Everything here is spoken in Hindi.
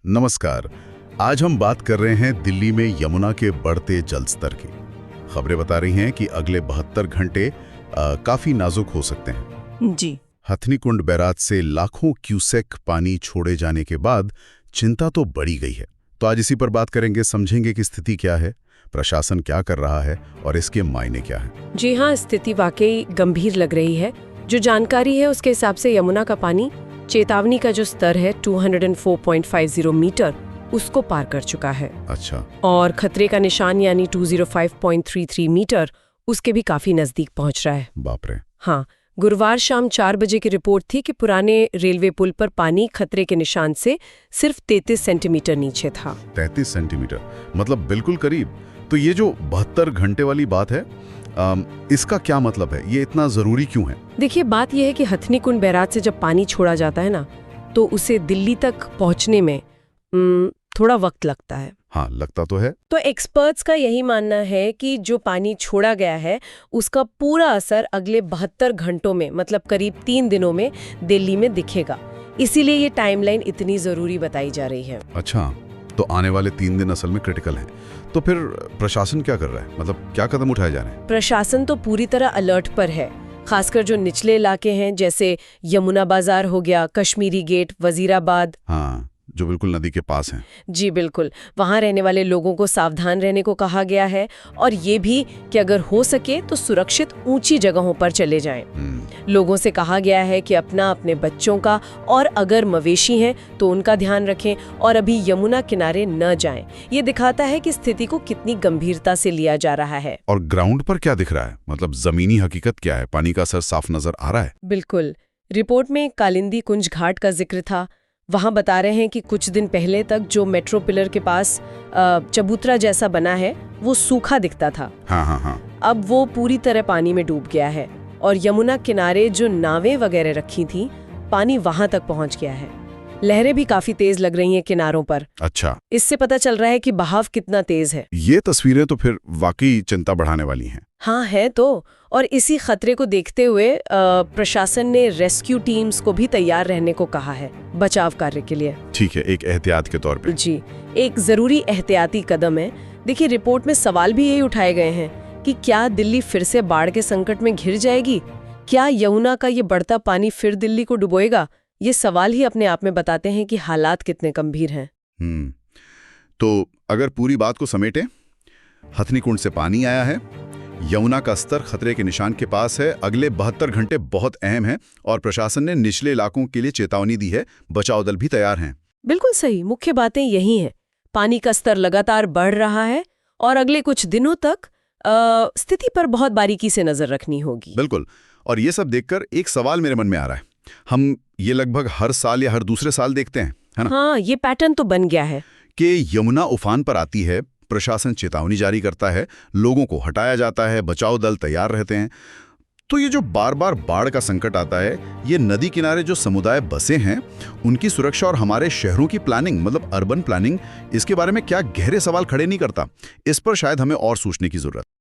नमस्कार। आज हम बात कर रहे हैं दिल्ली में यमुना के बढ़ते जल स्तर की। खबरें बता रही हैं कि अगले 72 घंटे काफी नाजुक हो सकते हैं। जी। हथनी कुंड बैराज से लाखों क्यूसेक पानी छोड़े जाने के बाद चिंता तो बढ़ी गई है। तो आज इसी पर बात करेंगे, समझेंगे कि स्थिति क्या है, प्रशासन क्या कर रहा है और इसके मायने क्या है। जी हाँ, स्थिति वाकई गंभीर लग रही है। जो जानकारी है उसके हिसाब से यमुना का पानी चेतावनी का जो स्तर है 204.50 मीटर उसको पार कर चुका है। अच्छा। और खतरे का निशान यानी 205.33 मीटर उसके भी काफी नजदीक पहुंच रहा है। बाप रे। हाँ, गुरुवार शाम 4 बजे की रिपोर्ट थी कि पुराने रेलवे पुल पर पानी खतरे के निशान से सिर्फ 33 सेंटीमीटर नीचे था। 33 सेंटीमीटर मतलब बिल्कुल करीब। तो ये जो 72 घंटे वाली बात है, इसका क्या मतलब है? ये इतना जरूरी क्यों है? देखिए, बात यह है कि हथनी कुंड बैराज से जब पानी छोड़ा जाता है ना, तो उसे दिल्ली तक पहुंचने में थोड़ा वक्त लगता है। हाँ, लगता तो है। तो एक्सपर्ट्स का यही मानना है कि जो पानी छोड़ा गया है उसका पूरा असर अगले 72 घंटों में, मतलब करीब 3 दिनों में दिल्ली में दिखेगा। इसीलिए ये टाइमलाइन इतनी जरूरी बताई जा रही है। अच्छा, तो आने वाले 3 दिन असल में क्रिटिकल हैं। तो फिर प्रशासन क्या कर रहा है? मतलब क्या कदम उठाए जा रहे हैं? प्रशासन तो पूरी तरह अलर्ट पर है, खासकर जो निचले इलाके हैं जैसे यमुना बाजार हो गया, कश्मीरी गेट, वजीराबाद। हाँ, जो बिल्कुल नदी के पास हैं। जी बिल्कुल, वहाँ रहने वाले लोगों को सावधान रहने को कहा गया है और ये भी कि अगर हो सके तो सुरक्षित ऊंची जगहों पर चले जाएं। लोगों से कहा गया है कि अपने बच्चों का और अगर मवेशी हैं तो उनका ध्यान रखें और अभी यमुना किनारे न जाएं। ये दिखाता है कि स्थिति को कितनी गंभीरता से लिया जा रहा है। और ग्राउंड पर क्या दिख रहा है? मतलब जमीनी हकीकत क्या है? पानी का असर साफ नजर आ रहा है? बिल्कुल, रिपोर्ट में कालिंदी कुंज घाट का जिक्र था। वहाँ बता रहे हैं कि कुछ दिन पहले तक जो मेट्रो पिलर के पास चबूतरा जैसा बना है वो सूखा दिखता था। हाँ। अब वो पूरी तरह पानी में डूब गया है और यमुना किनारे जो नावें वगैरह रखी थी, पानी वहां तक पहुंच गया है। लहरें भी काफी तेज लग रही हैं किनारों पर। अच्छा। इससे पता चल रहा है कि बहाव कितना तेज है। ये तस्वीरें तो फिर वाकई चिंता बढ़ाने वाली हैं। हाँ है तो। और इसी खतरे को देखते हुए प्रशासन ने रेस्क्यू टीम्स को भी तैयार रहने को कहा है बचाव कार्य के लिए। ठीक है, एक एहतियात के तौर पे। जी, एक जरूरी एहतियाती कदम है। देखिए, रिपोर्ट में सवाल भी यही उठाए गए हैं कि क्या दिल्ली फिर से बाढ़ के संकट में घिर जाएगी? क्या यमुना का ये बढ़ता पानी फिर दिल्ली को डुबोएगा? ये सवाल ही अपने आप में बताते हैं कि हालात कितने गंभीर हैं। तो अगर पूरी बात को समेटें, हथनी कुंड से पानी आया है, यमुना का स्तर खतरे के निशान के पास है, अगले 72 घंटे बहुत अहम हैं और प्रशासन ने निचले इलाकों के लिए चेतावनी दी है, बचाव दल भी तैयार हैं। बिल्कुल सही, मुख्य बातें यही हैं। पानी का स्तर लगातार बढ़ रहा है और अगले कुछ दिनों तक स्थिति पर बहुत बारीकी से नजर रखनी होगी। बिल्कुल। और ये सब देखकर एक सवाल मेरे मन में आ रहा है। हम ये लगभग हर साल या हर दूसरे साल देखते हैं, है ना? हाँ, ये पैटर्न तो बन गया है कि यमुना उफान पर आती है, प्रशासन चेतावनी जारी करता है, लोगों को हटाया जाता है, बचाव दल तैयार रहते हैं। तो ये जो बार बार बाढ़ का संकट आता है, ये नदी किनारे जो समुदाय बसे हैं उनकी सुरक्षा और हमारे शहरों की प्लानिंग, मतलब अर्बन प्लानिंग, इसके बारे में क्या गहरे सवाल खड़े नहीं करता? इस पर शायद हमें और सोचने की जरूरत।